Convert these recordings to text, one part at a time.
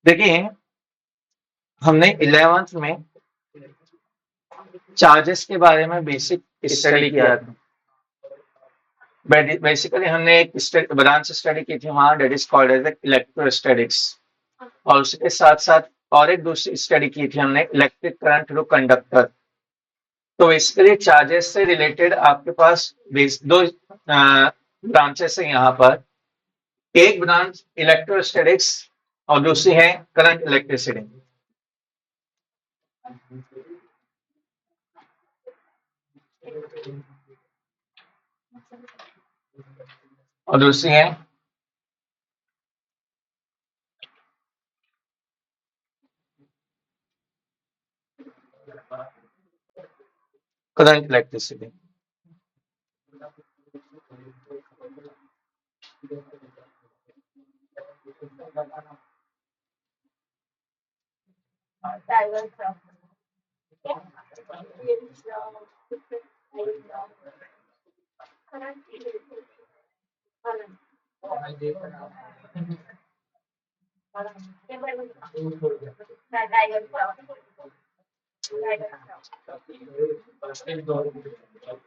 देखिए, हमने 11th में चार्जेस के बारे में बेसिक स्टडी किया था। बेसिकली हमने एक ब्रांच स्टडी की थी वहां, that is called as electrostatics, और उसके साथ साथ और एक दूसरी स्टडी की थी हमने, इलेक्ट्रिक करंट थ्रू कंडक्टर। तो बेसिकली चार्जेस से रिलेटेड आपके पास दो ब्रांचेस है यहाँ पर। एक ब्रांच इलेक्ट्रोस्टैटिक्स और दूसरी है करंट इलेक्ट्रिसिटी। और दूसरी है current electricity.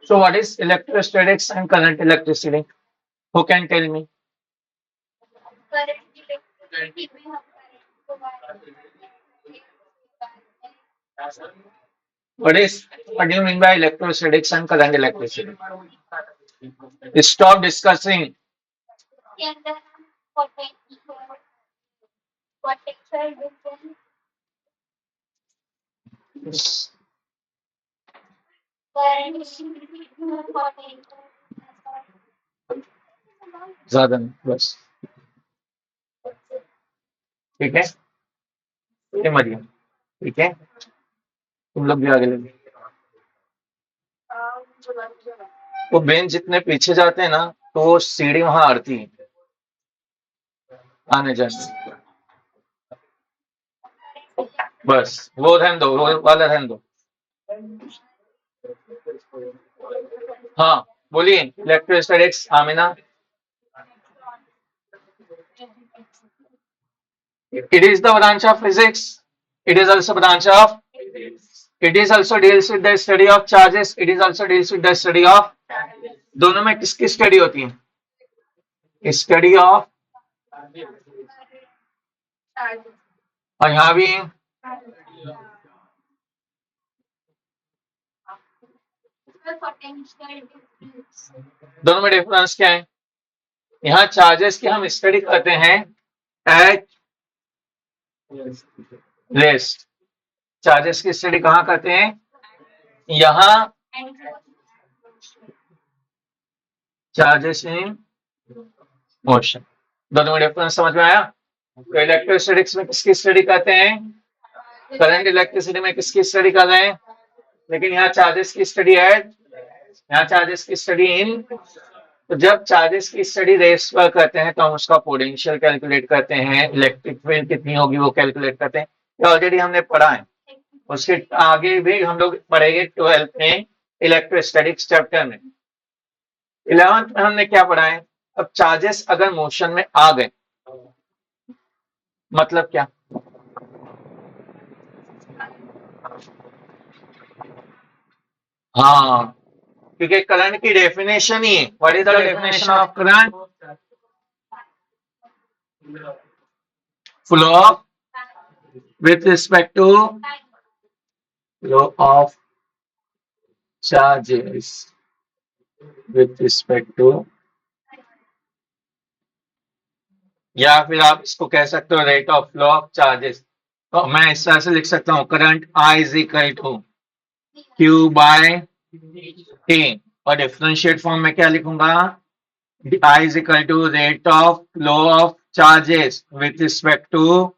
So what is electrostatics and current electricity? Who can tell me? What do you mean by electrostatics and current electricity? Stop discussing. ज्यादा नहीं, बस। ठीक है, ये मरियम, ठीक है, तुम लोग भी आगे लगे। वो बेंच जितने पीछे जाते हैं ना, तो वो सीढ़ी वहां आती है आने जाने। बस वो रहने दो, वो वाला रहने दो। हाँ, बोलिए electrostatics Amina. It is the branch of physics. It is also branch of. It is also deals with the study of charges. It is also deals with the study of. दोनों में किसकी स्टडी होती है? Study of. और यहाँ भी दोनों में डिफरेंस क्या है? यहाँ चार्जेस की हम स्टडी करते हैं एट रेस्ट। चार्जेस की स्टडी कहाँ करते हैं? यहाँ चार्जेस इन मोशन। दोनों में डिफरेंस समझ में आया? तो इलेक्ट्रोस्टैटिक्स में किसकी स्टडी करते हैं? करंट इलेक्ट्रिसिटी में किसकी स्टडी कर रहे हैं? लेकिन यहाँ चार्जेस की स्टडी है, यहाँ चार्जेस की स्टडी इन। तो जब चार्जेस की स्टडी रेस पर करते हैं तो हम उसका पोटेंशियल कैलकुलेट करते हैं, इलेक्ट्रिक फील्ड कितनी होगी वो कैलकुलेट करते हैं। ये ऑलरेडी हमने पढ़ा है। उसके आगे भी हम लोग पढ़ेंगे 12th में इलेक्ट्रोस्टैटिक्स चैप्टर में। 11th में हमने क्या पढ़ा है? अब चार्जेस अगर मोशन में आ गए मतलब क्या? हाँ, क्योंकि करंट की डेफिनेशन ही है। What is the definition of current? Flow with respect to flow of charges with respect to, या फिर आप इसको कह सकते हो rate of flow of charges. तो मैं इस तरह से लिख सकता हूँ, current I is equal to Q by T, और डिफरेंशिएट फॉर्म में क्या लिखूंगा? I is equal to rate of flow of charges with respect to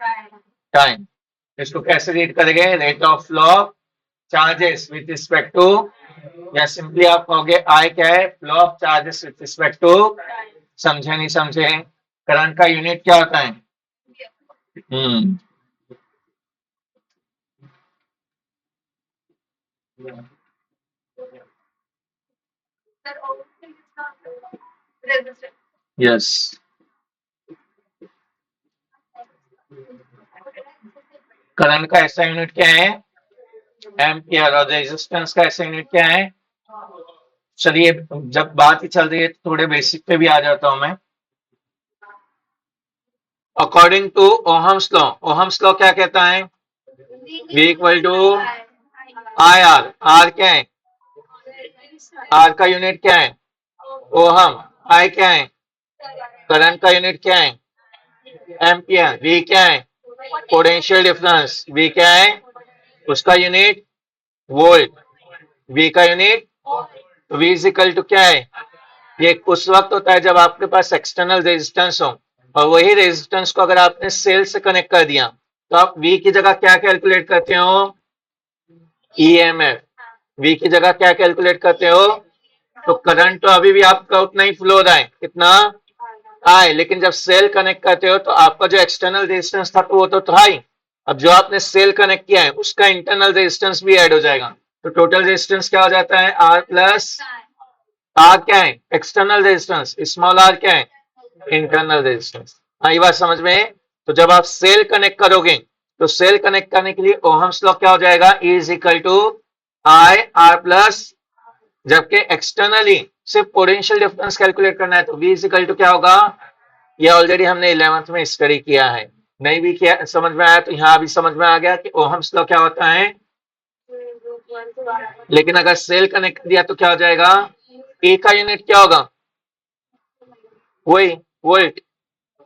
time. इसको कैसे रीड करेंगे? Rate of flow of charges with respect to, या simply आप कहोगे आई क्या है? Flow of charges with respect to. समझे नहीं समझे? करंट का यूनिट क्या होता है? यस। करंट का ऐसा यूनिट क्या है, एम्पियर, और रेजिस्टेंस का ऐसा यूनिट क्या है। चलिए जब बात ही चल रही है तो थोड़े बेसिक पे भी आ जाता हूं मैं। According to Ohm's law, Ohm's law क्या कहता है, V equal to I R, R क्या है, आर का यूनिट क्या है, ओहम, आई क्या है, करंट का यूनिट क्या है, एम्पियर, V क्या है, पोटेंशियल डिफरेंस, V क्या है, उसका यूनिट वोल्ट, V का unit, V is equal to क्या है, ये उस वक्त होता है जब आपके पास एक्सटर्नल रेजिस्टेंस हो, और वही रेजिस्टेंस को अगर आपने सेल से कनेक्ट कर दिया तो आप V की जगह क्या कैलकुलेट करते हो, EMF, V की जगह क्या कैलकुलेट करते हो, तो करंट तो अभी भी आपका उतना ही फ्लो हो रहा है, कितना I, लेकिन जब सेल कनेक्ट करते हो तो आपका जो एक्सटर्नल रेजिस्टेंस था तो वो तो था ही, अब जो आपने सेल कनेक्ट किया है उसका इंटरनल रेजिस्टेंस भी ऐड हो जाएगा, तो टोटल रेजिस्टेंस क्या हो जाता है, R प्लस, आर क्या है, एक्सटर्नल रेजिस्टेंस, स्मॉल आर क्या है, इंटरनल रेजिस्टेंस। हाँ ये बात समझ में है। तो जब आप सेल कनेक्ट करोगे तो सेल कनेक्ट करने के लिए ओहम्स लॉ क्या हो जाएगा, E is equal to I R plus, जबकि एक्सटर्नली सिर्फ पोटेंशियल डिफरेंस कैलकुलेट करना है तो V इज इक्वल टू क्या होगा, ये ऑलरेडी हमने 11th में स्टडी किया है, नहीं भी किया समझ में आया तो यहाँ भी समझ में आ गया कि ओहम्स लॉ क्या होता है। लेकिन अगर सेल कनेक्ट दिया तो क्या हो जाएगा, ए का यूनिट क्या होगा, वही वोल्ट,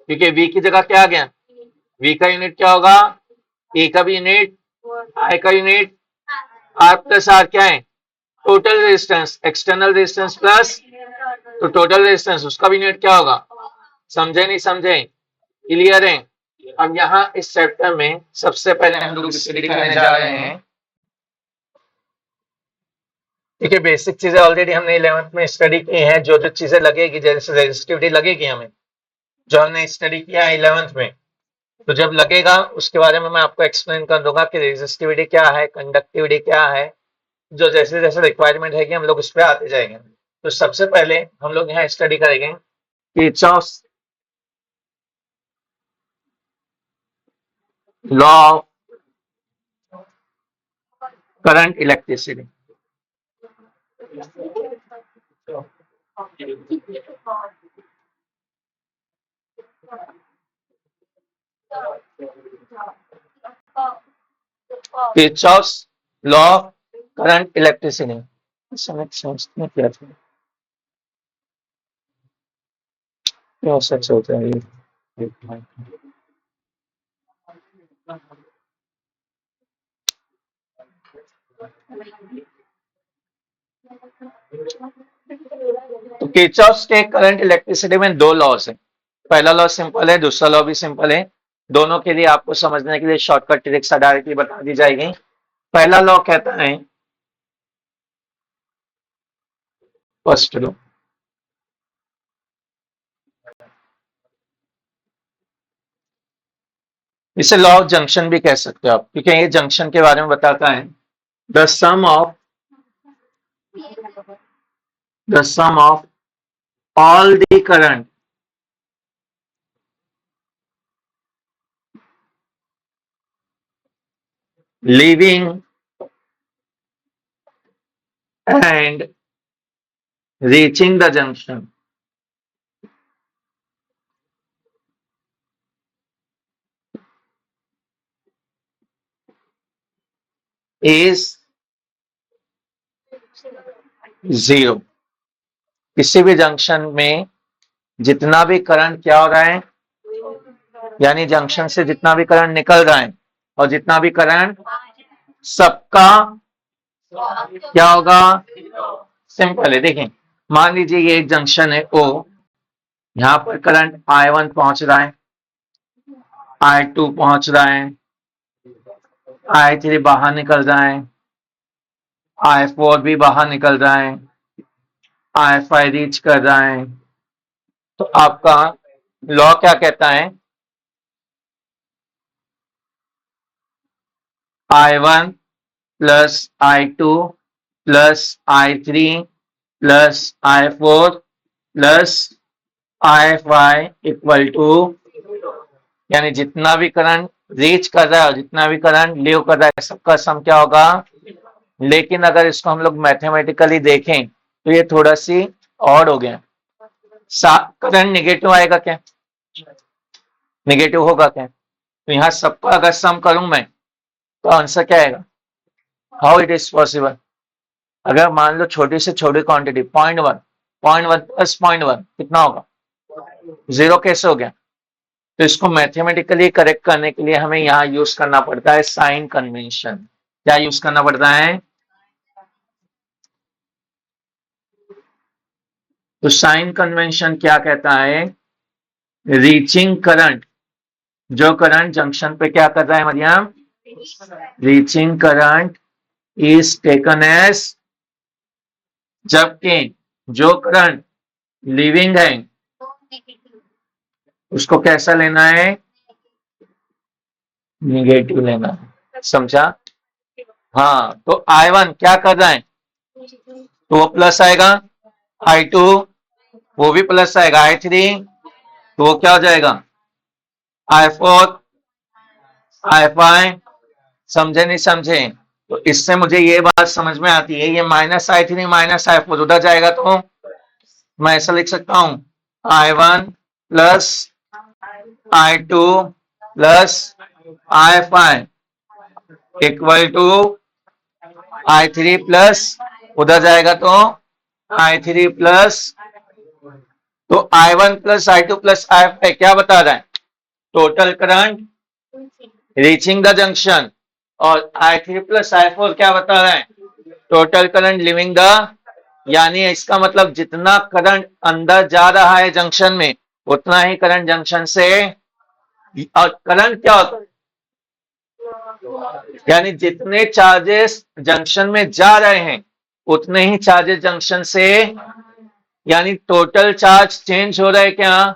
क्योंकि V की जगह क्या आ गया, V का यूनिट क्या होगा, ए का भी यूनिट, आई का यूनिट, आर प्लस आर क्या है, total resistance, external resistance plus, तो टोटल रेजिस्टेंस उसका भी यूनिट क्या होगा, समझे नहीं समझे, क्लियर है। अब यहाँ इस चैप्टर में सबसे पहले हम लोग स्टडी करने जा रहे हैं, देखिए बेसिक चीजें ऑलरेडी हमने 11th में स्टडी की हैं, जो जो चीजें लगेगी जैसे रेजिस्टिविटी लगेगी हमें, जो हमने स्टडी किया है 11th में, तो जब लगेगा उसके बारे में मैं आपको एक्सप्लेन कर दूंगा कि रेजिस्टिविटी क्या है, कंडक्टिविटी क्या है, जो जैसे जैसे रिक्वायरमेंट है कि हम लोग उस पर आते जाएंगे। तो सबसे पहले हम लोग यहाँ स्टडी करेंगे Kirchhoff law of current electricity. Kirchhoff's law of current electricity, समझते क्या था, क्या सच होता है ये, तो किरचॉफ्स के करंट इलेक्ट्रिसिटी में दो लॉस है, पहला लॉ सिंपल है, दूसरा लॉ भी सिंपल है, दोनों के लिए आपको समझने के लिए शॉर्टकट ट्रिक्स डायरेक्टली बता दी जाएगी। पहला लॉ कहता है, फर्स्ट लॉ, इसे लॉ ऑफ जंक्शन भी कह सकते हो आप, क्योंकि ये जंक्शन के बारे में बताता है, the sum of all the current leaving and reaching the junction is zero। किसी भी जंक्शन में जितना भी करंट क्या हो रहा है, यानी जंक्शन से जितना भी करंट निकल रहा है और जितना भी करंट, सबका क्या होगा, सिंपल है। देखें मान लीजिए ये एक जंक्शन है ओ, यहां पर करंट I1 पहुंच रहा है, I2 पहुंच रहा है, I3 बाहर निकल रहा है, I4 भी बाहर निकल रहा है, I5 रीच कर रहा है। तो आपका लॉ क्या कहता है, I1 plus I2 plus I3 plus I4 plus I5 equal to, यानी जितना भी करंट रीच कर रहा है, जितना भी करंट लीव कर रहा है सबका सम क्या होगा। लेकिन अगर इसको हम लोग मैथमेटिकली देखें तो ये थोड़ा सी ऑड हो गया। करंट निगेटिव आएगा क्या, निगेटिव होगा क्या, तो यहाँ सबका अगर सम करूं मैं तो आंसर क्या आएगा, हाउ इट इज पॉसिबल। अगर मान लो छोटी से छोटी क्वांटिटी 0.1, 0.1 प्लस 0.1 कितना होगा, 0 कैसे हो गया। तो इसको मैथमेटिकली करेक्ट करने के लिए हमें यहाँ यूज करना पड़ता है साइन कन्वेंशन। क्या यूज करना पड़ता है, तो साइन कन्वेंशन क्या कहता है, रीचिंग करंट, जो करंट जंक्शन पे क्या कर रहा है Mariam, reaching current is taken as, जबकि जो करंट लिविंग है उसको कैसा लेना है, निगेटिव लेना है, समझा। हाँ तो I1 क्या कर रहा है, तो वो प्लस आएगा, I2 वो भी प्लस आएगा, I3 तो वो क्या हो जाएगा, I4, I5, समझे नहीं समझे। तो इससे मुझे ये बात समझ में आती है, ये -I3 -I4 उधर जाएगा तो मैं ऐसा लिख सकता हूं, I1 plus I2 plus I5 equal to I3 plus, उधर जाएगा तो I3 प्लस, तो I1 plus I2 plus I5 क्या बता रहा है, total current reaching the junction, और I3 प्लस I4 क्या बता रहा है, टोटल करंट लिविंग द, यानी इसका मतलब जितना करंट अंदर जा रहा है जंक्शन में उतना ही करंट जंक्शन से, और करंट क्या होता है, यानी जितने चार्जेस जंक्शन में जा रहे हैं उतने ही चार्जेस जंक्शन से, यानी टोटल चार्ज चेंज हो रहा है क्या,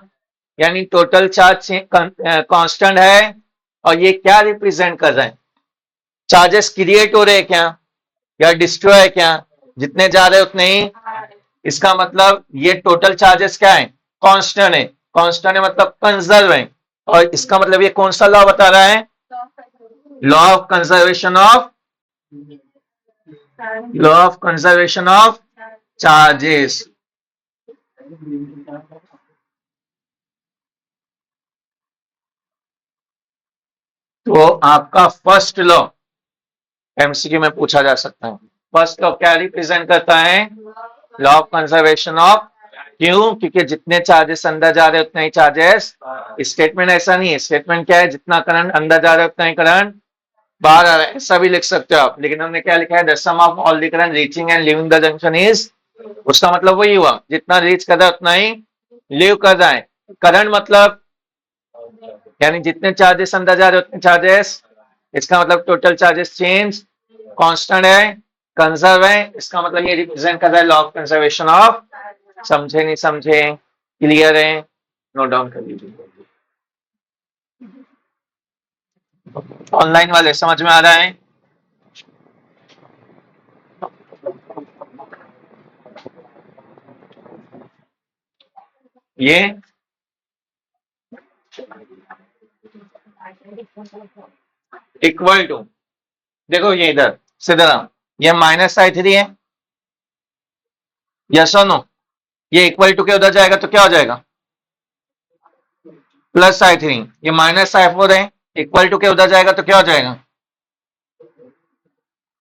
यानी टोटल चार्ज कांस्टेंट है, और ये क्या रिप्रेजेंट कर रहे हैं, चार्जेस क्रिएट हो रहे हैं क्या या डिस्ट्रॉय है क्या, जितने जा रहे हैं उतने ही, इसका मतलब ये टोटल चार्जेस क्या है, कांस्टेंट है, कांस्टेंट है मतलब कंजर्व है, और इसका मतलब ये कौन सा लॉ बता रहा है, law of conservation of, law of conservation of charges. तो आपका फर्स्ट लॉ एमसीक्यू में पूछा जा सकता है, फर्स्ट लॉ क्या रिप्रेजेंट करता है, लॉ ऑफ कंजर्वेशन ऑफ, क्यों, क्योंकि जितने चार्जेस अंदर जा रहे हैं उतने ही चार्जेस, स्टेटमेंट ऐसा नहीं है, स्टेटमेंट क्या है, जितना करंट अंदर जा रहा है उतना ही करंट बाहर आ रहा है, ऐसा भी लिख सकते हो आप, लेकिन हमने क्या लिखा है, the sum of all the current reaching and leaving the junction is, उसका मतलब वही हुआ, जितना रीच कर रहा है उतना ही लीव कर रहा है, करंट मतलब यानी जितने चार्जेस अंदर जा रहे हैं उतने चार्जेस, इसका मतलब टोटल चार्जेस चेंज कांस्टेंट है, कंजर्व है, इसका मतलब ये रिप्रेजेंट कर रहा है लॉ ऑफ कंजर्वेशन ऑफ, समझे नहीं समझे, क्लियर है, नोट डाउन कर लीजिए। ऑनलाइन वाले समझ में आ रहा है, ये इक्वल टू, देखो ये इधर सीधा, ये -I3 है, यस और नो, ये इक्वल टू के उधर जाएगा तो क्या हो जाएगा, +I3, ये -I4 है, इक्वल टू के उधर जाएगा तो क्या हो जाएगा,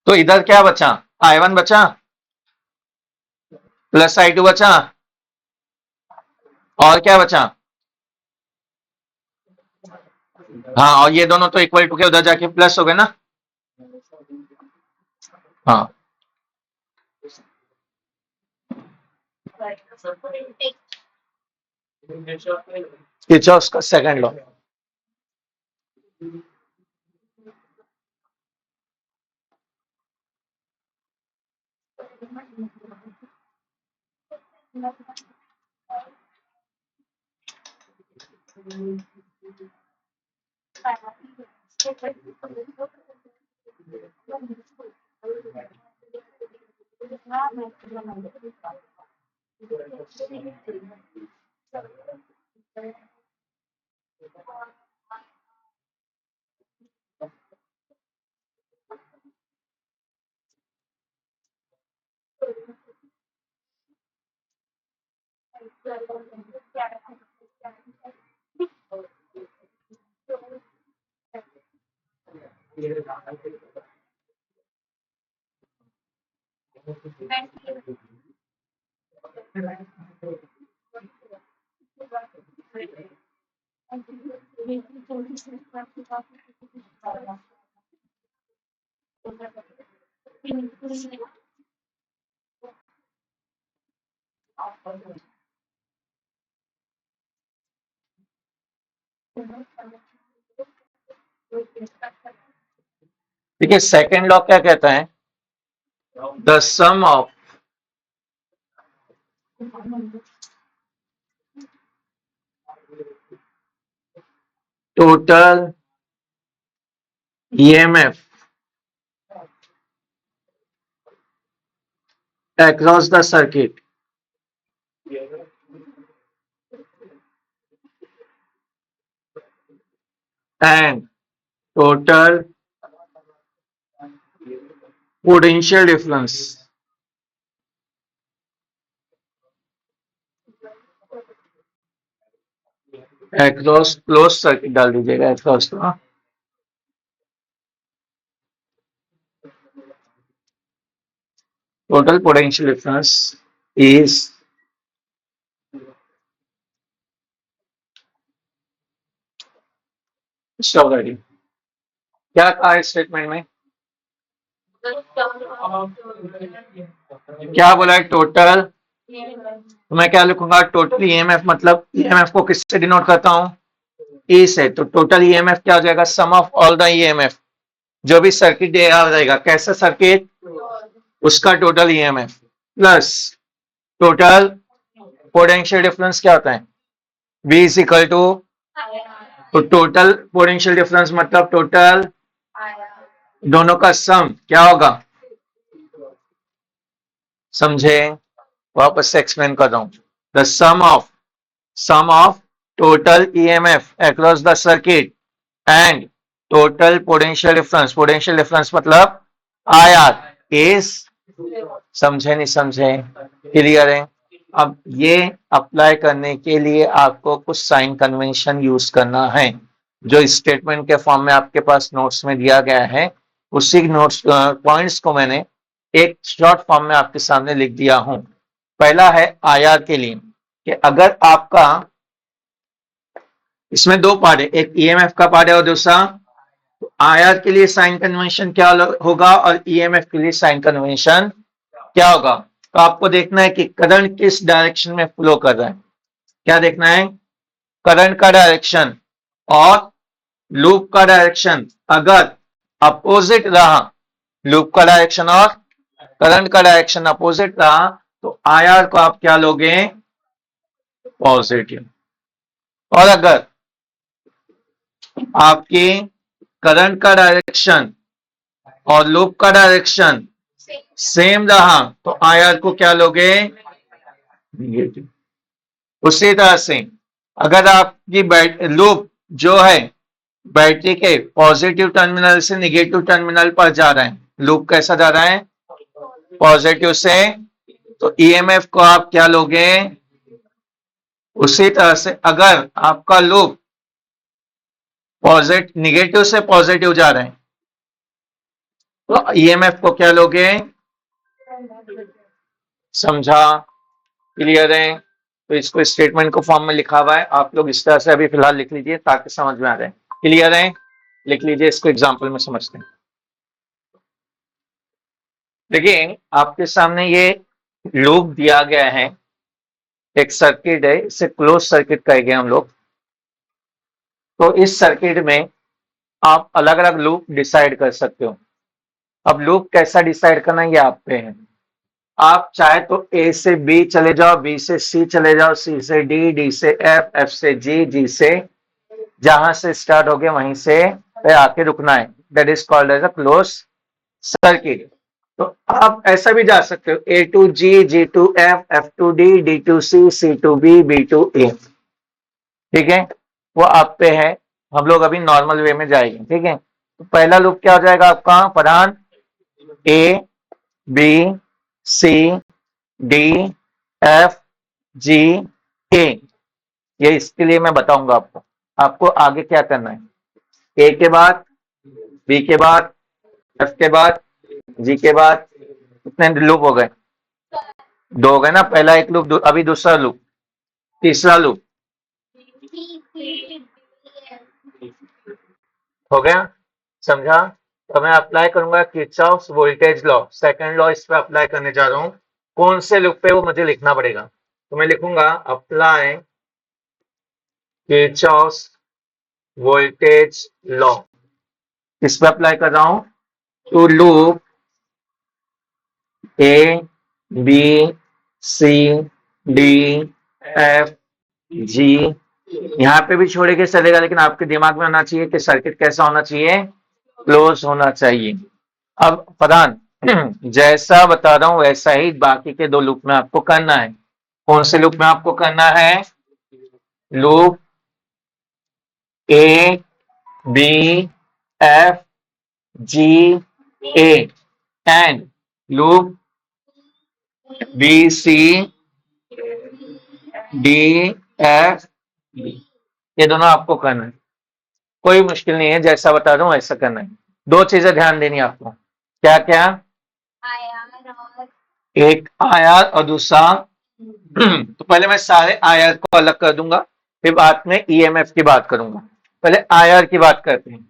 तो इधर क्या बचा, I1 बचा +I2 बचा, और क्या बचा, हाँ, और ये दोनों तो इक्वल टू के उधर जाके प्लस हो गए ना, हाँ किरचॉफ का सेकंड लॉ, ठीक है, सेकेंड लॉ क्या कहता है? The sum of total EMF across the circuit and total potential difference across closed circuit डाल दीजिएगा across तो total potential difference is stop writing. क्या कहा है स्टेटमेंट में? क्या बोला है? टोटल, तो मैं क्या लिखूंगा? टोटल ईएमएफ, मतलब ईएमएफ को किससे डिनोट करता हूं? ई से। तो टोटल ईएमएफ क्या हो जाएगा? सम ऑफ ऑल द ईएमएफ, जो भी सर्किट दिया जाएगा, कैसा सर्किट, उसका total EMF plus total potential difference क्या होता है? V इज इक्वल टू, तो टोटल पोटेंशियल डिफरेंस मतलब टोटल दोनों का सम क्या होगा? समझे? वापस से एक्सप्लेन कर रहा हूं। The sum of total EMF across the circuit and total potential difference मतलब IR इज, समझे नहीं समझे? क्लियर है? अब ये अप्लाई करने के लिए आपको कुछ साइन कन्वेंशन यूज करना है, जो स्टेटमेंट के फॉर्म में आपके पास नोट्स में दिया गया है। उसी नोट्स पॉइंट्स को मैंने एक शॉर्ट फॉर्म में आपके सामने लिख दिया हूं। पहला है IR के लिए कि अगर आपका, इसमें दो पार्ट है, एक EMF का पार्ट है और दूसरा IR के लिए साइन कन्वेंशन क्या होगा और EMF के लिए साइन कन्वेंशन क्या होगा। तो आपको देखना है कि करंट किस डायरेक्शन में फ्लो कर रहा है। क्या देखना है? करंट का डायरेक्शन और लूप का डायरेक्शन अगर अपोजिट रहा, लूप का डायरेक्शन और करंट का डायरेक्शन अपोजिट रहा, तो IR को आप क्या लोगे? पॉजिटिव। और अगर आपके करंट का डायरेक्शन और लूप का डायरेक्शन सेम रहा, तो IR को क्या लोगे? नेगेटिव। उसी तरह से अगर आपकी लूप जो है बैटरी के पॉजिटिव टर्मिनल से नेगेटिव टर्मिनल पर जा रहा है, लूप कैसा जा रहा है? पॉजिटिव से, तो ईएमएफ को आप क्या लोगे? उसी तरह से अगर आपका लूप नेगेटिव से पॉजिटिव जा रहे हैं, तो ईएमएफ को क्या लोगे? समझा? क्लियर है? तो इसको स्टेटमेंट को फॉर्म में लिखा हुआ है, आप लोग इस तरह से अभी फिलहाल लिख लीजिए ताकि समझ में आ जाए। क्लियर है? लिख लीजिए, इसको एग्जाम्पल में समझते हैं। देखिए आपके सामने ये लूप दिया गया है, एक सर्किट है, इसे क्लोज सर्किट कहेंगे हम लोग। तो इस सर्किट में आप अलग अलग लूप डिसाइड कर सकते हो। अब लूप कैसा डिसाइड करना ये आप पे है। आप चाहे तो A से B चले जाओ, B से C चले जाओ, C से D, D से F, F से G, G से, जहां से स्टार्ट हो गए वहीं से आके रुकना है। That is called as a close circuit. तो आप ऐसा भी जा सकते हो, A to G, G to F, F to D, D to C, C to B, B to A। ठीक है, वो आप पे है, हम लोग अभी नॉर्मल वे में जाएंगे। ठीक है, तो पहला लूप क्या हो जाएगा आपका Farhan? A, B, C, D, F, G, ए, ये इसके लिए मैं बताऊंगा आपको। आपको आगे क्या करना है, ए के बाद, बी के बाद, एफ के बाद, जी के बाद, कितने लूप हो गए? 2 हो गए ना। पहला एक लूप, अभी दूसरा लूप, तीसरा लूप हो गया। समझा? तो मैं अप्लाई करूंगा Kirchhoff's voltage law, second law इस पे अप्लाई करने जा रहा हूं। कौन से लूप पे वो मुझे लिखना पड़ेगा, तो मैं लिखूंगा अप्लाई किरचॉफ्स वोल्टेज लॉ। किस पे अप्लाई कर रहा हूं? To loop A B C D F G. यहां पे भी छोड़े के चलेगा, लेकिन आपके दिमाग में होना चाहिए कि सर्किट कैसा होना चाहिए, क्लोज होना चाहिए। अब प्रधान जैसा बता रहा हूं वैसा ही बाकी के 2 लूप में आपको करना है। कौन से लूप में आपको करना है? Loop A B F G A and loop B C D F B. ये दोनों आपको करना है, कोई मुश्किल नहीं है, जैसा बता रहा हूं वैसा करना है। 2 चीजें ध्यान देनी है आपको। क्या क्या? एक आयार और दूसरा तो पहले मैं सारे आयार को अलग कर दूंगा, फिर बाद में ईएमएफ की बात करूंगा। पहले आयार की बात करते हैं।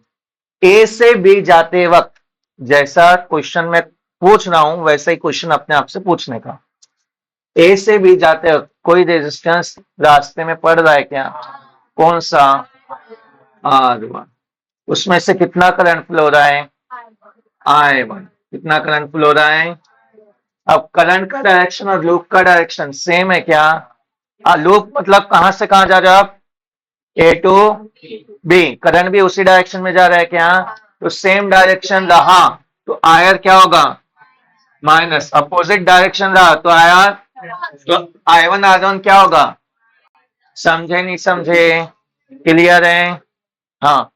ए से बी जाते वक्त जैसा क्वेश्चन में पूछ रहा हूं वैसा ही क्वेश्चन अपने आप से पूछने का। ए से बी जाते वक्त कोई रेजिस्टेंस रास्ते में पड़ रहा है क्या? कौन सा? R1। उसमें से कितना करंट फ्लो हो रहा है? I1। कितना करंट फ्लो हो रहा है? अब करंट का डायरेक्शन और लूप का डायरेक्शन सेम है क्या? लूप मतलब कहां से कहां जा रहे हो आप? ए टू बी। करंट भी उसी डायरेक्शन में जा रहा है क्या? तो सेम डायरेक्शन रहा तो आयर क्या होगा? माइनस। अपोजिट डायरेक्शन रहा तो आयर, तो I1 R1 क्या होगा? समझे नहीं समझे? क्लियर है? हाँ,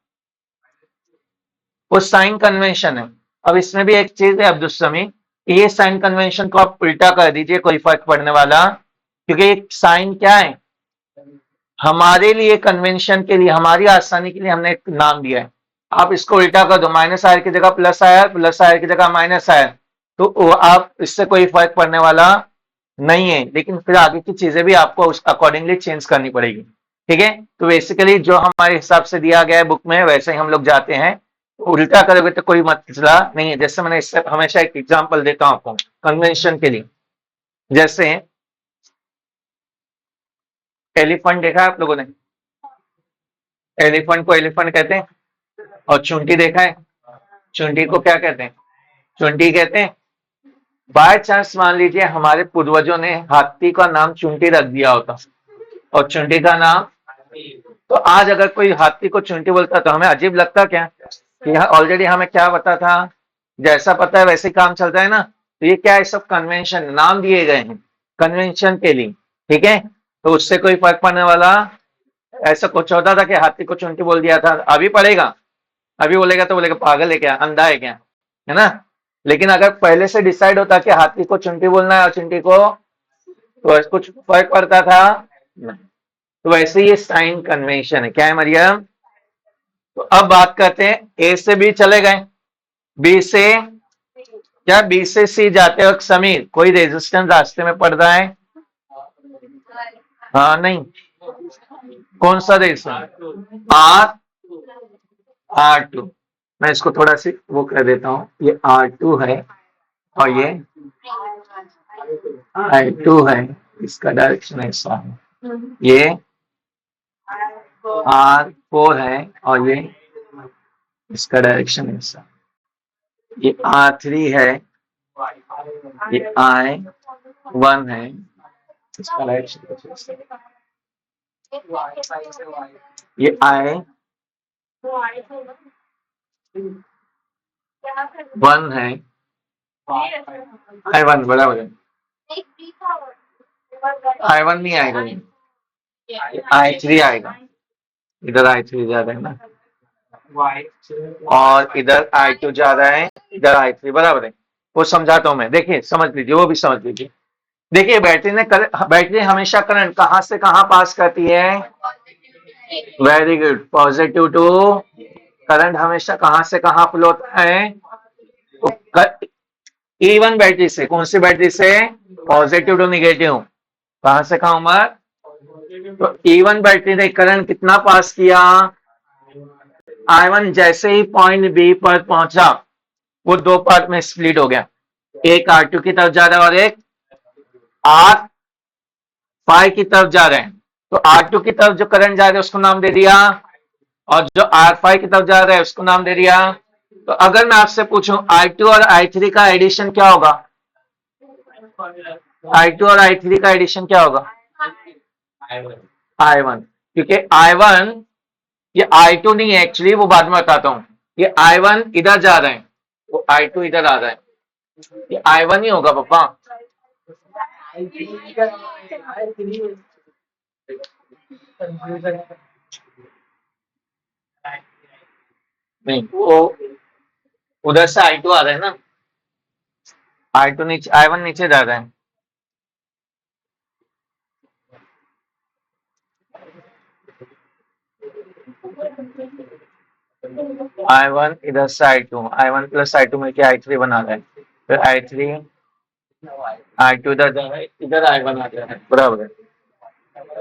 वो साइन कन्वेंशन है। अब इसमें भी एक चीज है अब्दुल समी, ये साइन कन्वेंशन को आप उल्टा कर दीजिए, कोई फर्क पड़ने वाला, क्योंकि साइन क्या है हमारे लिए, कन्वेंशन के लिए, हमारी आसानी के लिए हमने एक नाम दिया है। आप इसको उल्टा कर दो, माइनस आयर की जगह प्लस आयर, प्लस आयर की जगह माइनस आयर, तो आप इससे कोई फर्क पड़ने वाला नहीं है। लेकिन फिर आगे की चीजें भी आपको उस अकॉर्डिंगली चेंज करनी पड़ेगी। ठीक है, तो बेसिकली जो हमारे हिसाब से दिया गया है बुक में वैसे ही हम लोग जाते हैं। उल्टा करोगे तो कोई मसला नहीं है। जैसे मैंने इससे हमेशा एक एग्जांपल देता हूं आपको कन्वेंशन के लिए। जैसे एलिफेंट देखा है आप लोगों ने? एलिफेंट को एलिफेंट कहते हैं। और चुंटी देखा है? चुंटी को क्या कहते हैं? चुंटी कहते हैं। बाय चांस मान लीजिए हमारे पूर्वजों ने हाथी का नाम चुंटी रख दिया होता और चुंटी का नाम, तो आज अगर कोई हाथी को चुंटी बोलता तो हमें अजीब लगता क्या? कि ऑलरेडी हमें क्या पता था, जैसा पता है वैसे ही काम चलता है ना। तो ये क्या है, सब कन्वेंशन, नाम दिए गए हैं कन्वेंशन के लिए। ठीक है, तो उससे कोई फर्क पड़ने वाला, ऐसा कुछ होता था कि हाथी को चुंटी बोल दिया था, अभी पड़ेगा? अभी बोलेगा तो बोलेगा पागल है क्या, अंधा है क्या, है ना। लेकिन अगर पहले से डिसाइड होता कि हाथी को चुंटी बोलना है और चुंटी को, तो कुछ फर्क पड़ता था नहीं। तो वैसे ये साइन कन्वेंशन है। क्या है मरियम? तो अब बात करते हैं, ए से बी चले गए, बी से क्या, बी से सी जाते वक्त समीर कोई रेजिस्टेंस रास्ते में पड़ रहा है? हाँ नहीं, कौन सा रेजिस्टेंस? R2। मैं इसको थोड़ा सी वो कर देता हूँ, ये R2 है और ये I2 है, इसका डायरेक्शन ऐसा है। ये R4 है और ये इसका डायरेक्शन ऐसा। ये R3 है, ये I1 है, इसका डायरेक्शन कुछ ऐसा। ये I1 है, I1 बराबर है, I1 नहीं आएगा, ये I3 आएगा। इधर I3 ज्यादा है ना, और इधर I2 ज्यादा है, इधर I3 बराबर है। वो समझाता हूं मैं, देखिए समझ लीजिए, वो भी समझ लीजिए। देखिए बैटरी हमेशा करंट कहां से कहां पास करती है? Very good, positive to. Current हमेशा कहां से कहां फ्लो होता है? E1 बैटरी से। कौन सी बैटरी से? Positive to negative. कहां से कहां उमर? तो E1 बैटरी ने करंट कितना पास किया? I1 जैसे ही पॉइंट बी पर पहुंचा वो दो पार्ट में स्प्लिट हो गया, एक R2 की तरफ जा रहा है और एक R5 की तरफ जा रहे हैं। तो R2 की तरफ जो करंट जा रहा है उसको नाम दे दिया, और जो R5 की तरफ जा रहा है उसको नाम दे दिया। तो अगर मैं आपसे पूछूं I2 और I3 का एडिशन क्या होगा? I2 और I3 का एडिशन क्या होगा? I1। क्योंकि I1, ये I2 नहीं है एक्चुअली, वो बाद में बताता हूं। ये I1 इधर जा रहे हैं, वो I2 इधर आ रहा है, ये I1 ही होगा पापा। नहीं, वो उधर से I2 आ रहा है ना, I2 नीचे, I1 नीचे जा रहा है। I1 इधर से I2, I1 प्लस I2 मिलके I3 बना रहा है, फिर I3 I2 इधर जा रहा है, इधर I1 आ जा रहा है, बराबर है,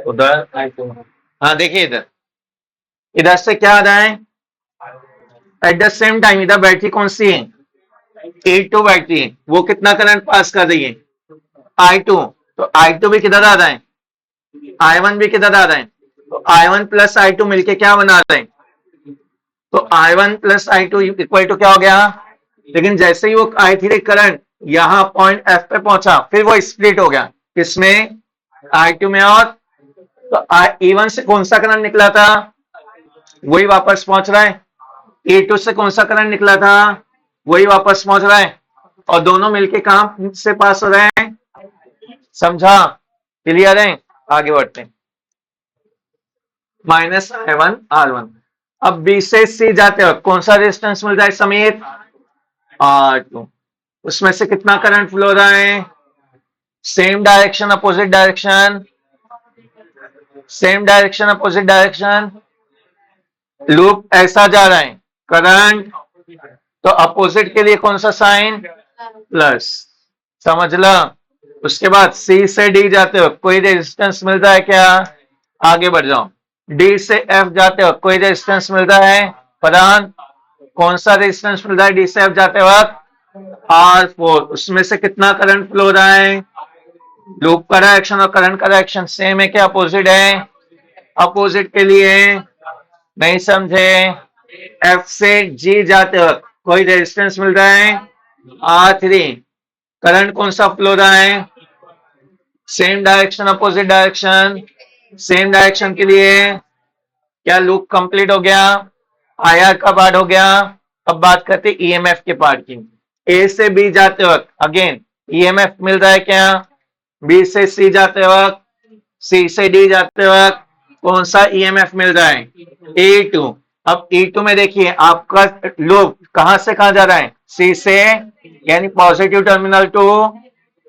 उधर I2। हाँ देखिए इधर, इधर से क्या आ रहा है? एट द सेम टाइम इधर बैटरी कौन सी है? A2 बैटरी है, वो कितना करंट पास कर रही है? I2। तो I2 भी किधर आ रहा है? I1 भी किधर आ रहा है? तो I1 प्लस I2 मिलके क्या बना रहे हैं? तो I1 plus I2 equal to क्या हो गया? लेकिन जैसे ही वो I3 करंट यहां पॉइंट F पे पहुंचा, फिर वो स्प्लिट हो गया, किसमें? I2 में। और तो E1 से कौन सा करंट निकला था? वही वापस पहुंच रहा है। E2 से कौन सा करंट निकला था? वही वापस पहुंच रहा है। और दोनों मिलके कहां से पास हो रहे हैं? समझा? क्लियर है? आगे बढ़ते हैं। -I1 R1। अब B से C जाते हो कौन सा रेजिस्टेंस मिल रहा है समीर? R2। उसमें से कितना करंट फ्लो हो रहा है? Same direction opposite direction, same direction opposite direction. Loop ऐसा जा रहा है, करंट तो अपोजिट के लिए कौन सा साइन? प्लस। समझ ला? उसके बाद C से D जाते हो कोई रेजिस्टेंस मिल रहा है क्या? आगे बढ़ जाओ। D से F जाते हो कोई रेजिस्टेंस मिल रहा है? प्रधान, कौन सा रेजिस्टेंस मिल रहा है D से F जाते वक्त? R4। उसमें से कितना करंट फ्लो हो रहा है? लूप का डायरेक्शन और करंट का डायरेक्शन सेम है क्या अपोजिट है? अपोजिट के लिए नहीं समझे? F से G जाते वक्त कोई रेजिस्टेंस मिल रहा है? R3। करंट कौन सा फ्लो हो रहा है? Same direction opposite direction, same direction के लिए क्या लूप कंप्लीट हो गया? आईआर का पार्ट हो गया। अब बात करते ईएमएफ के पार्ट की। ए से बी जाते वक्त अगेन ईएमएफ मिल रहा है क्या? बी से सी जाते वक्त, सी से डी जाते वक्त कौन सा ईएमएफ मिल रहा है? E2। अब E2 में देखिए आपका लूप कहां से कहां जा रहा है? सी से, यानी पॉजिटिव टर्मिनल टू,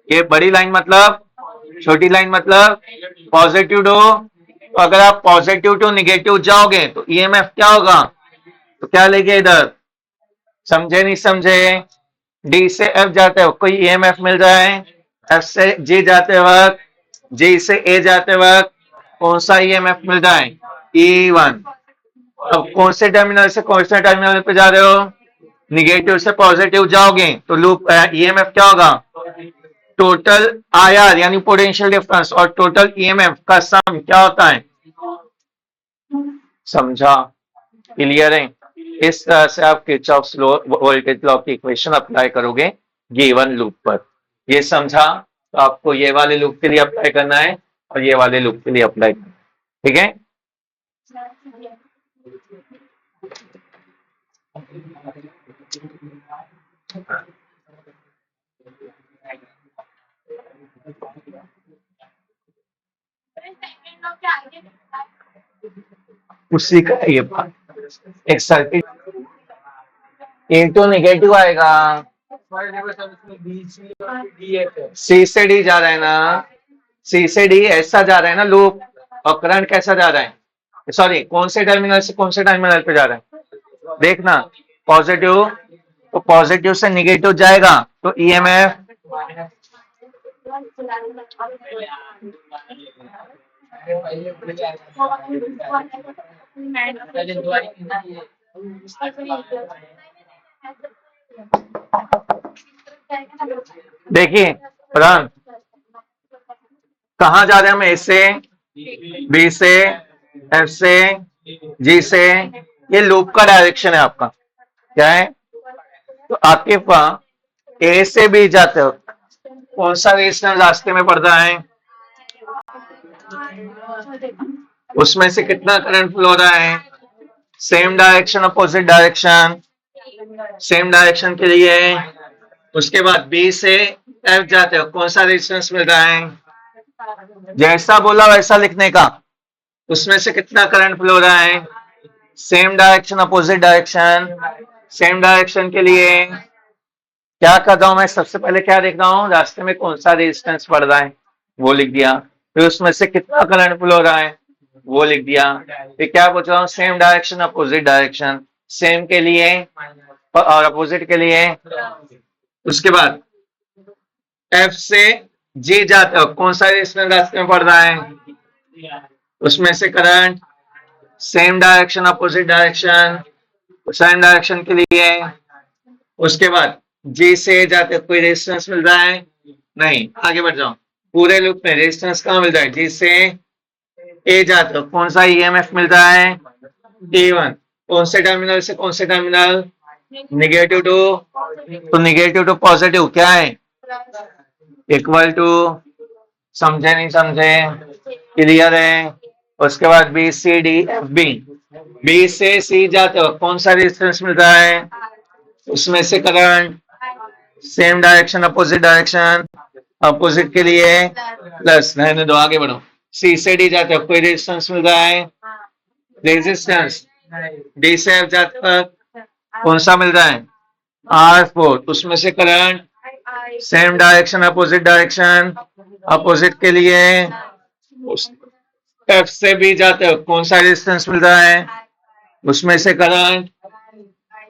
ये बड़ी लाइन मतलब, छोटी लाइन मतलब पॉजिटिव टू। तो अगर आप पॉजिटिव टू निगेटिव जाओगे तो ईएमएफ क्या होगा? तो क्या लेंगे इधर? समझे नहीं समझे? डी से एफ जाते हो कोई ईएमएफ मिल रहा है? एफ से जी जाते वक्त, जी से ए जाते वक्त कौन सा ईएमएफ मिल रहा है? E1। अब कौन से टर्मिनल से कौन से टर्मिनल पे जा रहे हो? निगेटिव से पॉजिटिव जाओगे तो लूप ईएमएफ क्या होगा? टोटल आईआर यानी पोटेंशियल डिफरेंस और टोटल ईएमएफ का सम क्या होता है? समझा? क्लियर है? इस तरह से आप किरचॉफ्स लॉ, वोल्टेज लॉ की इक्वेशन अप्लाई करोगे गिवन लूप पर। ये समझा? तो आपको ये वाले लूप के लिए अप्लाई करना है और ये वाले लूप के लिए अप्लाई करना है। ठीक है? उसी का ये बात, एक सर्किट इनटू नेगेटिव आएगा, सी से डी जा रहा है ना, सी से डी ऐसा जा रहा है ना लूप, और करंट कैसा जा रहा है, सॉरी कौन से टर्मिनल से कौन से टर्मिनल पे जा रहा है, देखना पॉजिटिव, तो पॉजिटिव से निगेटिव जाएगा तो ईएमएफ देखिए प्रधान कहाँ जा रहे हैं हम, ए से बी से एफ से जी से, ये लूप का डायरेक्शन है आपका, क्या है, तो आपके पास ए से बी जाते हो कौन सा रेजिस्टेंस रास्ते में पड़ रहा है, उसमें से कितना करंट फ्लो हो रहा है, same direction opposite direction, same direction के लिए, उसके बाद बी से एफ जाते हो कौन सा रेजिस्टेंस मिल रहा है, जैसा बोला वैसा लिखने का, उसमें से कितना करंट फ्लो हो रहा है, same direction opposite direction, same direction के लिए क्या कर रहा हूं मैं, सबसे पहले क्या देख रहा हूं, रास्ते में कौन सा रेजिस्टेंस पड़ रहा है वो लिख दिया, फिर उसमें से कितना करंट फ्लो हो रहा है वो लिख दिया, फिर क्या पूछ रहा हूँ, same direction opposite direction, same के लिए और अपोजिट के लिए, उसके बाद एफ से जी जाते हो कौन सा रेजिस्टेंस रास्ते में पड़ रहा है, उसमें से current same direction opposite direction, same direction के लिए, उसके बाद जी से जाते हो कोई रेजिस्टेंस मिल रहा है, नहीं, आगे बढ़ जाओ, पूरे लूप में रेजिस्टेंस कहाँ मिल रहा है, जी से ए जाते हो कौन सा ईएमएफ मिल रहा है, E1, कौन से टर्मिनल से कौन से टर्मिनल, निगेटिव टू, तो निगेटिव टू पॉजिटिव क्या है, इक्वल टू, समझे नहीं समझे, क्लियर है, उसके बाद B C D F B, B से सी जाते हो कौन सा रेजिस्टेंस मिल रहा है, उसमें से current same direction opposite direction, opposite के लिए प्लस, रहने दो आगे बढ़ो, सी से डी जाते हो कोई रेजिस्टेंस मिल रहा है, रेजिस्टेंस डी से एफ जाते हो कौन सा मिल रहा है, R4, उसमें से current same direction opposite direction, opposite के लिए, एफ से बी जाते हो कौन सा रेजिस्टेंस मिल रहा है, उसमें से current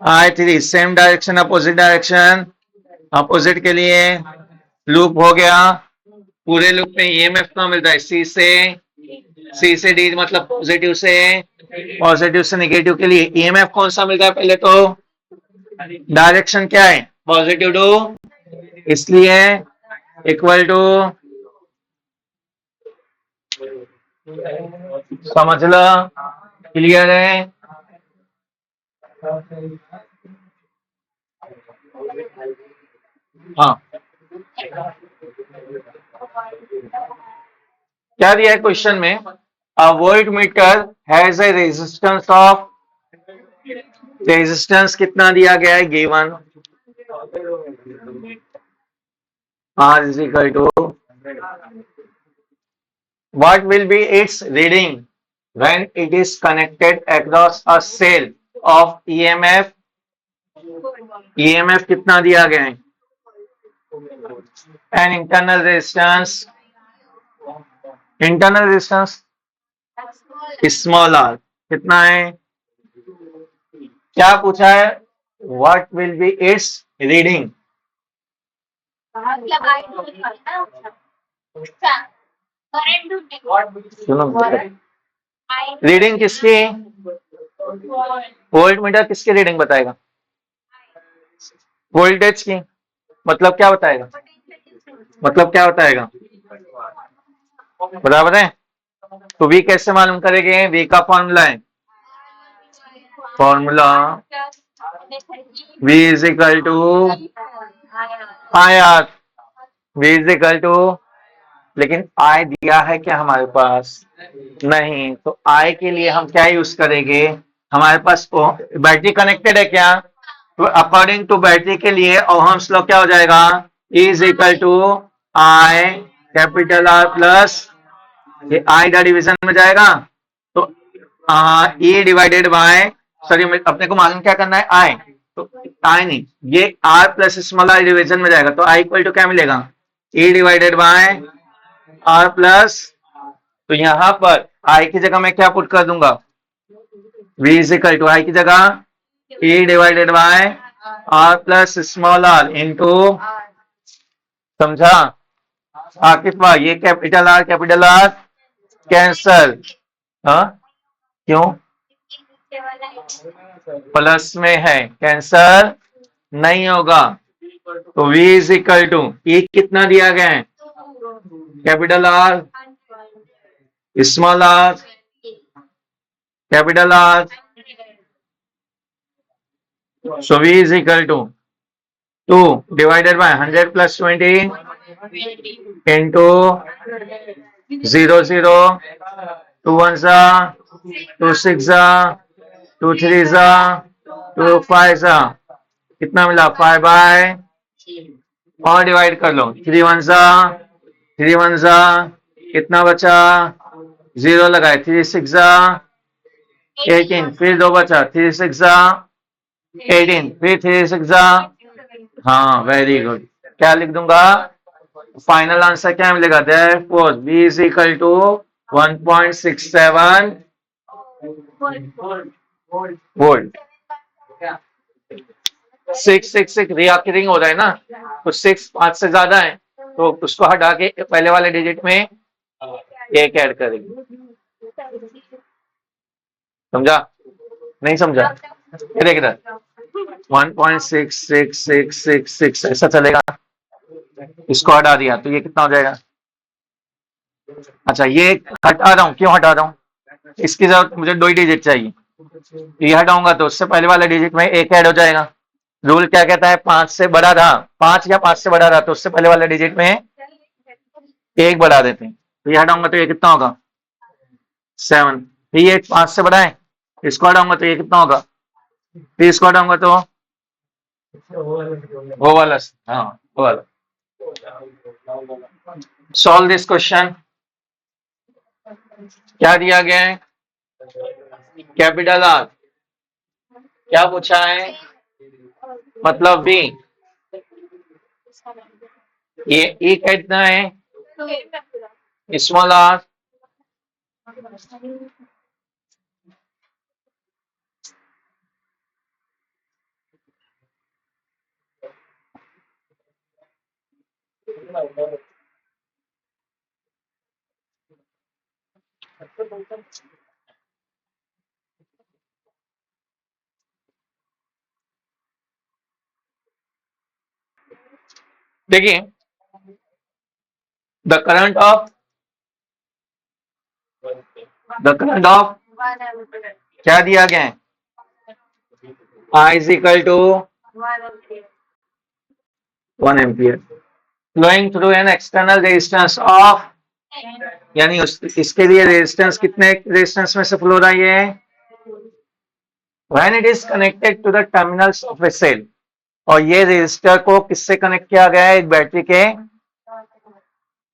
I3, same direction opposite direction, opposite के लिए, लूप हो गया, पूरे लूप में ईएमएफ कहाँ मिलता है, सी से डी मतलब पॉजिटिव से नेगेटिव के लिए ईएमएफ कौन सा मिलता है, पहले तो डायरेक्शन क्या है, पॉजिटिव टू, इसलिए इक्वल टू, समझ लो, क्लियर है, हाँ क्या दिया है क्वेश्चन में, a volt meter has a resistance of, resistance कितना दिया गया है, given R is equal to, what will be its reading when it is connected across a cell of EMF, EMF कितना दिया गया है, and internal resistance, internal resistance small r कितना है, क्या पूछा है, what will be its reading, सुनो रीडिंग किसकी, वोल्ट मीटर किसकी रीडिंग बताएगा, वोल्टेज की, मतलब क्या बताएगा, मतलब क्या बताएगा, बराबर है, तो वी कैसे मालूम करेंगे, वी का फॉर्मूला है, formula V is equal to I R, V is equal to, लेकिन I दिया है क्या हमारे पास, नहीं, तो I के लिए हम क्या यूज करेंगे, हमारे पास बैटरी कनेक्टेड है क्या, तो अकॉर्डिंग टू बैटरी के लिए ओहम्स लॉ क्या हो जाएगा, E is equal to I capital R plus, ये I का डिवीजन में जाएगा, तो E डिवाइडेड बाय, सॉरी अपने को मालूम क्या करना है I, तो आई नहीं, ये R plus small I division में जाएगा, तो आई इक्वल टू क्या मिलेगा, E divided by R plus, तो यहां पर आई की जगह मैं क्या पुट कर दूंगा, v is equal to I की जगह e divided by R plus small R into, समझा आकिफ भाई, ये कैपिटल आर कैंसल, हाँ क्यों, प्लस में है कैंसल नहीं होगा, तो v इज इक्वल टू ई कितना दिया गया है, capital R small r capital are, so v is equal to 2 divided by 100 plus 20 into 0 0 2 1 za 2 6 za 2 3 za 2 5 za, कितना मिला 5 बाय, और डिवाइड कर लो 3 1 जा 3 1 जा, कितना बचा 0 लगाए 3 6 जा 18, फिर 2 बचा 3 6 जा 18, फिर 3 6 जा, हाँ वेरी गुड, क्या लिख दूंगा, फाइनल आंसर क्या मिलेगा, therefore v is equal to 1.67 volt. 666 recurring हो रहा है ना, तो 6 5 से ज्यादा है, तो उसको हटा के पहले वाले डिजिट में एक ऐड करेंगे, समझा नहीं समझा, ये देख इधर 1.6666 ऐसा चलेगा, इसको हटा दिया तो ये कितना हो जाएगा, अच्छा ये हटा रहा हूं, क्यों हटा रहा हूं, इसकी जरूरत मुझे 2 ही डिजिट चाहिए, ये हटाऊंगा तो उससे पहले वाले डिजिट में एक ऐड हो जाएगा, रूल क्या कहता है 5 से बड़ा था, 5 या 5 से बड़ा रहा तो उससे पहले वाले डिजिट में एक बढ़ा देते हैं, तो ये हटाऊंगा तो ये कितना होगा 7, ये 5 से बड़ा है, इसको हटाऊंगा तो ये कितना होगा, फिर इसको हटाऊंगा तो वो वाला, हाँ वो वाला, सॉल्व दिस क्वेश्चन, क्या दिया गया है, कैपिटल आर, क्या पूछा है, मतलब बी, ये ई कितना है, स्मॉल आर, देखिए द करंट ऑफ क्या दिया गया है, I is equal to 1 ampere flowing through an external resistance of, यानी इसके लिए रेजिस्टेंस कितने रेजिस्टेंस में से फ्लो हो रहा है, when it is connected to the terminals of a cell, और ये रेजिस्टर को किससे कनेक्ट किया गया है, एक बैटरी के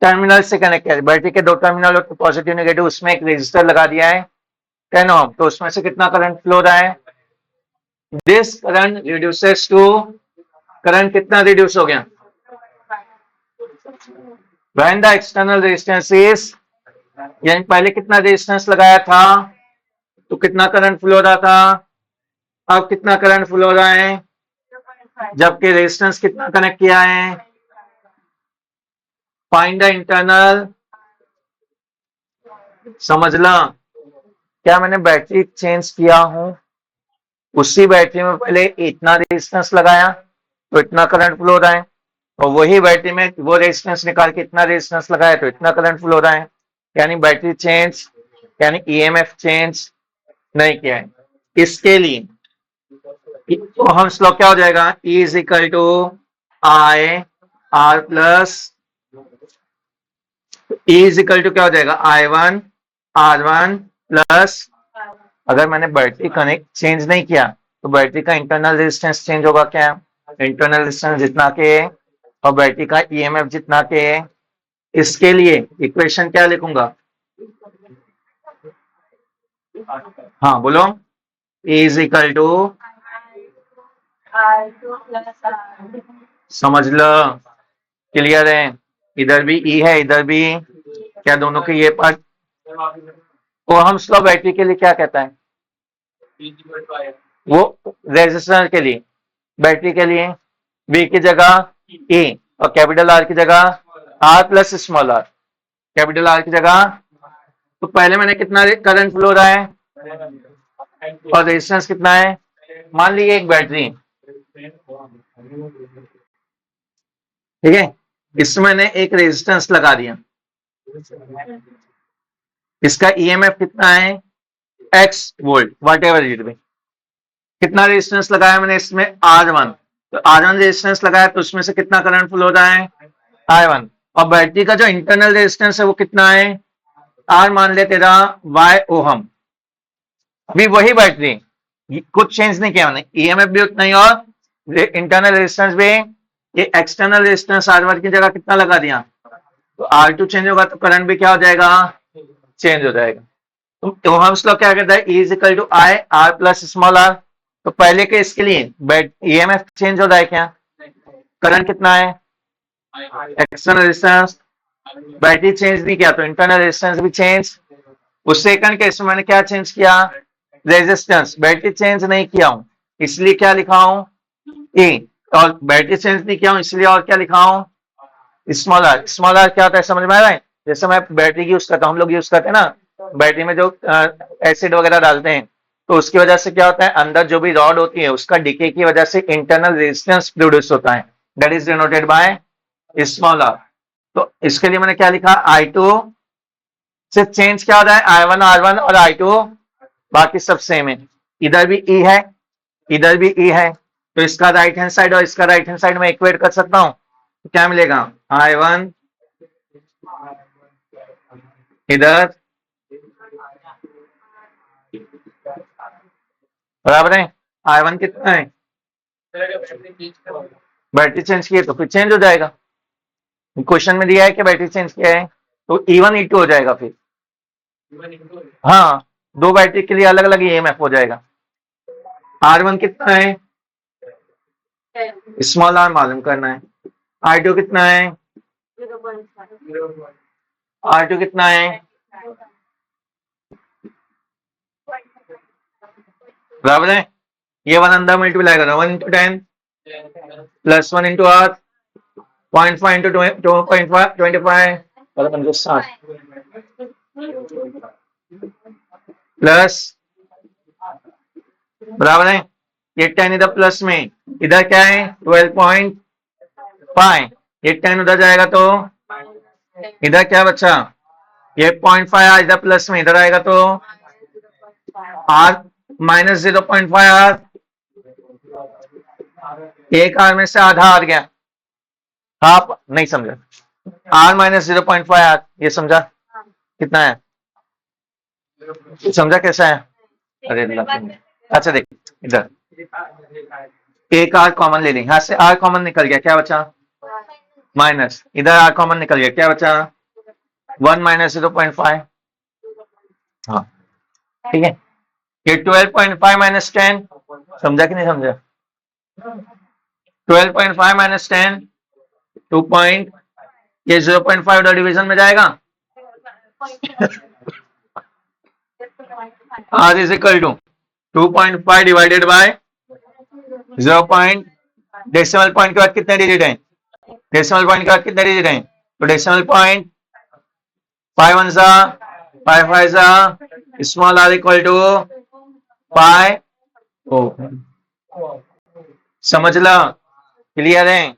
टर्मिनल से कनेक्ट किया है, बैटरी के 2 टर्मिनल और पॉजिटिव नेगेटिव, उसमें एक रेजिस्टर लगा दिया है 10 ओम, तो उसमें से कितना करंट फ्लो हो रहा है, this current reduces to, current कितना रिड्यूस हो गया, when the external resistance is, यानी पहले कितना रेजिस्टेंस लगाया था तो कितना करंट फ्लो हो रहा था, अब कितना करंट फ्लो हो रहा है, जबकि रेजिस्टेंस कितना कनेक्ट किया है, फाइंड द इंटरनल, समझना क्या मैंने बैटरी चेंज किया हूं, उसी बैटरी में पहले इतना रेजिस्टेंस लगाया तो इतना करंट फ्लो हो रहा है, और वही बैटरी में वो रेजिस्टेंस निकाल के इतना रेजिस्टेंस लगाया तो इतना करंट फ्लो हो रहा है, यानी बैटरी चेंज, यानी ईएमएफ चेंज नहीं किया है, इसके लिए तो हम स्लोप क्या हो जाएगा, E is equal to I R plus, E is equal to क्या हो जाएगा I1 R1 प्लस, अगर मैंने बैटरी कनेक्ट चेंज नहीं किया तो बैटरी का इंटरनल रेजिस्टेंस चेंज होगा क्या, इंटरनल रेजिस्टेंस जितना के और बैटरी का ईएमएफ जितना के, इसके लिए इक्वेशन क्या लिखूंगा, हाँ बोलो, E इज इक्वल टू समझ लो, क्लियर है। इधर भी ई है, इधर भी, क्या दोनों के ये पार्ट। ओहम्स लॉ बैटरी के लिए क्या कहता है? वो रेजिस्टेंस के लिए, बैटरी के लिए बी की जगह ए और कैपिटल आर की जगह R plus small r, capital R की जगह। तो पहले मैंने कितना करंट फ्लो रहा है और रेजिस्टेंस कितना है? मान लीजिए एक बैटरी, ठीक है, इसमें मैंने एक रेजिस्टेंस लगा दिया, इसका ईएमएफ कितना है? X volt, what ever it be. कितना रेजिस्टेंस लगाया मैंने इसमें? R1। तो R1 रेजिस्टेंस लगाया तो उसमें से कितना करंट फ्लो हो रहा है? I1। और बैटरी का जो इंटरनल रेजिस्टेंस है वो कितना है? R मान ले तेरा Y ओहम। अभी वही बैटरी, कुछ चेंज नहीं किया मैंने, ईएमएफ भी उतना ही और इंटरनल रेजिस्टेंस भी। ये एक्सटर्नल रेजिस्टेंस R1 की जगह कितना लगा दिया, तो R2 चेंज होगा तो करंट भी क्या हो जाएगा? चेंज हो जाएगा। तो ओहम्स लॉ क्या कहता है? E is equal to I R plus small r. तो पहले के इसके लिए ईएमएफ चेंज हो रहा है क्या? करंट कितना है? External resistance. बैटरी चेंज नहीं किया तो इंटरनल रेजिस्टेंस भी चेंज। उस सेकंड केस में मैंने क्या चेंज किया? रेजिस्टेंस। बैटरी चेंज नहीं किया हूं, इसलिए क्या लिखा हूं? ए। और बैटरी चेंज नहीं किया हूं इसलिए और क्या लिखा हूं? Small are. स्मॉल आर क्या होता है समझ में आ रहा है? जैसे मैं बैटरी यूज करता हूं, हम लोग यूज करते हैं ना, बैटरी में जो एसिड वगैरह डालते हैं, तो उसकी वजह से क्या होता है, अंदर जो भी रॉड होती है उसका डिके की वजह से इंटरनल रेजिस्टेंस प्रोड्यूस होता है, that is denoted by small r. तो इसके लिए मैंने क्या लिखा? I2 से चेंज क्या हो रहा है? I1 R1 और I2 बाकी सब सेम है। इधर भी E है, इधर भी E है, तो इसका राइट हैंड साइड और इसका राइट हैंड साइड में इक्वेट कर सकता हूं, तो क्या मिलेगा? I1 इधर बराबर है, I1 कितना है? बैटरी चेंज की है तो फिर चेंज हो जाएगा। क्वेश्चन में दिया है कि बैटरी चेंज किया है तो E1 E2 हो जाएगा फिर। हाँ, दो बैटरी के लिए अलग अलग ईएमएफ हो जाएगा। R1 कितना है? स्मॉल आर मालूम करना है। I2 कितना है? R2 कितना है? बराबर है। ये वन अंदर मल्टीप्लाई करो, 1 into 10 plus 1 into R, 0.5 into 2.5 25 और 60 प्लस, बराबर है। ये 10 इधर प्लस में, इधर क्या है? 12.5। ये 10 उधर जाएगा तो इधर क्या बचा? ये 0.5 इधर प्लस में, इधर आएगा तो R माइनस 0.5 R। एक R में से आधा आ गया, आप नहीं समझा। R माइनस 0.5 R, ये समझा कितना है? समझा कैसा है? अरे अच्छा देख, इधर एक R कॉमन ले लें, यहां से R कॉमन निकल गया, क्या बचा? माइनस, इधर R कॉमन निकल गया, क्या बचा? 1 माइनस 0.5। हाँ ठीक है। ये 12.5 माइनस 10, समझा कि नहीं समझा? 12.5 माइनस 10 2 पॉइंट, ये 0.5 डिवीजन में जाएगा। R is equal to 2.5 divided by 0. Decimal point के बाद कितने डिजिट हैं? डेसिमल पॉइंट के बाद कितने डिजिट हैं? तो डेसिमल पॉइंट 5 1 सा 5 5 सा स्मॉल r इक्वल टू पाई ओ। समझ ला, क्लियर है?